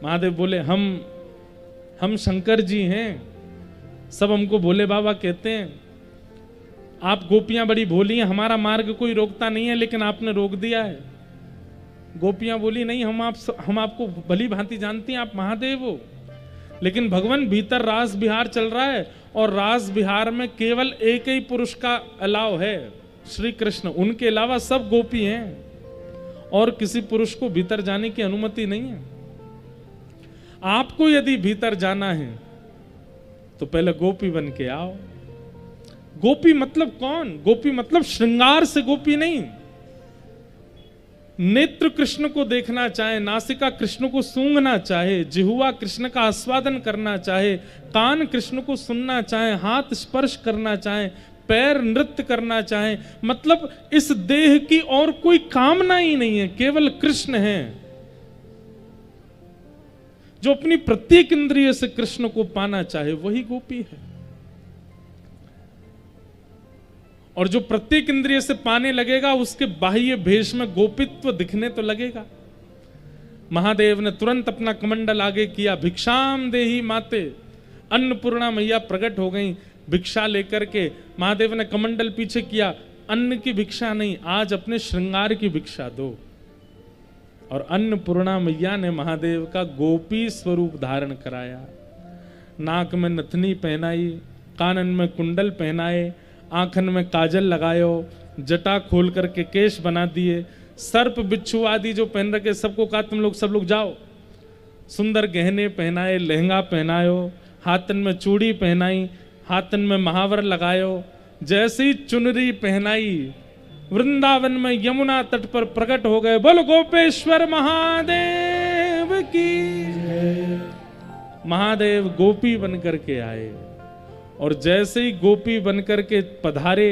महादेव बोले हम शंकर जी हैं, सब हमको भोले बाबा कहते हैं। आप गोपियां बड़ी भोली हैं, हमारा मार्ग कोई रोकता नहीं है, लेकिन आपने रोक दिया है। गोपियां बोली नहीं, हम आपको भली भांति जानती हैं, आप महादेव हो। लेकिन भगवान भीतर रास विहार चल रहा है और रास विहार में केवल एक ही पुरुष का अलाव है, श्री कृष्ण। उनके अलावा सब गोपी हैं और किसी पुरुष को भीतर जाने की अनुमति नहीं है। आपको यदि भीतर जाना है तो पहले गोपी बन के आओ। गोपी मतलब कौन? गोपी मतलब श्रृंगार से गोपी नहीं। नेत्र कृष्ण को देखना चाहे, नासिका कृष्ण को सूंघना चाहे, जिह्वा कृष्ण का आस्वादन करना चाहे, कान कृष्ण को सुनना चाहे, हाथ स्पर्श करना चाहे, पैर नृत्य करना चाहे, मतलब इस देह की और कोई कामना ही नहीं है, केवल कृष्ण है। जो अपनी प्रत्येक इंद्रिय से कृष्ण को पाना चाहे वही गोपी है। और जो प्रत्येक इंद्रिय से पाने लगेगा उसके बाह्य भेष में गोपित्व दिखने तो लगेगा। महादेव ने तुरंत अपना कमंडल आगे किया, भिक्षाम देही माते। अन्नपूर्णा मैया प्रकट हो गई भिक्षा लेकर के। महादेव ने कमंडल पीछे किया, अन्न की भिक्षा नहीं, आज अपने श्रृंगार की भिक्षा दो। और अन्नपूर्णा मैया ने महादेव का गोपी स्वरूप धारण कराया। नाक में नथनी पहनाई, कानन में कुंडल पहनाए, आंखन में काजल लगायो, जटा खोल करके केश बना दिए, सर्प बिच्छू आदि जो पहन रखे सबको कहा तुम लोग सब लोग जाओ। सुंदर गहने पहनाए, लहंगा पहनायो, हाथन में चूड़ी पहनाई, हाथन में महावर लगायो। जैसे ही चुनरी पहनाई, वृंदावन में यमुना तट पर प्रकट हो गए। बोलो गोपेश्वर महादेव की। महादेव गोपी बन करके आए और जैसे ही गोपी बनकर के पधारे,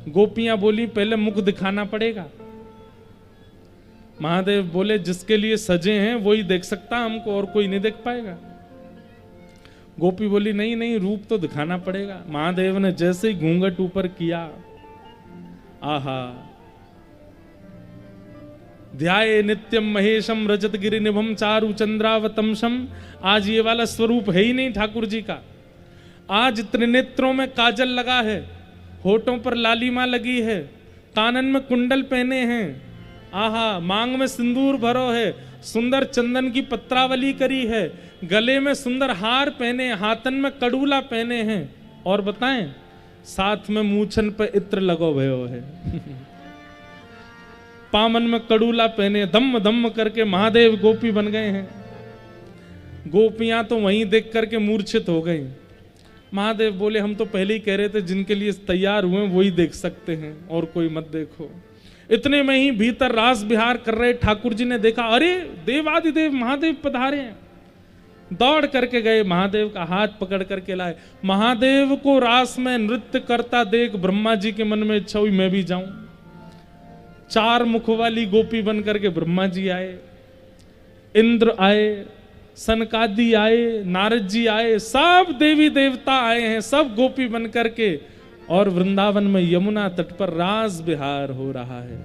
गोपियां बोली पहले मुख दिखाना पड़ेगा। महादेव बोले जिसके लिए सजे हैं वही देख सकता, हमको और कोई नहीं देख पाएगा। गोपी बोली नहीं नहीं, रूप तो दिखाना पड़ेगा। महादेव ने जैसे ही घूंघट ऊपर किया, आहा, ध्याये नित्यम महेशम रजत गिरि निभम चारु चंद्रावतंशम। आज ये वाला स्वरूप है ही नहीं ठाकुर जी का। आज त्रिनेत्रों में काजल लगा है, होठों पर लालिमा लगी है, कानन में कुंडल पहने हैं, आहा मांग में सिंदूर भरो है, सुंदर चंदन की पत्रावली करी है, गले में सुंदर हार पहने, हाथन में कड़ूला पहने हैं, और बताएं साथ में मूछन पे इत्र लगो भयो है। पामन में कड़ूला पहने, धम्म धम्म करके महादेव गोपी बन गए हैं। गोपियां तो वहीं देख करके मूर्छित हो गई। महादेव बोले हम तो पहले ही कह रहे थे जिनके लिए तैयार हुए वही देख सकते हैं, और कोई मत देखो। इतने में ही भीतर रास विहार कर रहे ठाकुर जी ने देखा, अरे देवादिदेव महादेव पधारे हैं। दौड़ करके गए, महादेव का हाथ पकड़ करके लाए। महादेव को रास में नृत्य करता देख ब्रह्मा जी के मन में इच्छा हुई मैं भी जाऊं। 4 मुख वाली गोपी बन करके ब्रह्मा जी आए, इंद्र आए, सनकादि आए, नारद जी आए, सब देवी देवता आए हैं, सब गोपी बन करके, और वृंदावन में यमुना तट पर रास विहार हो रहा है।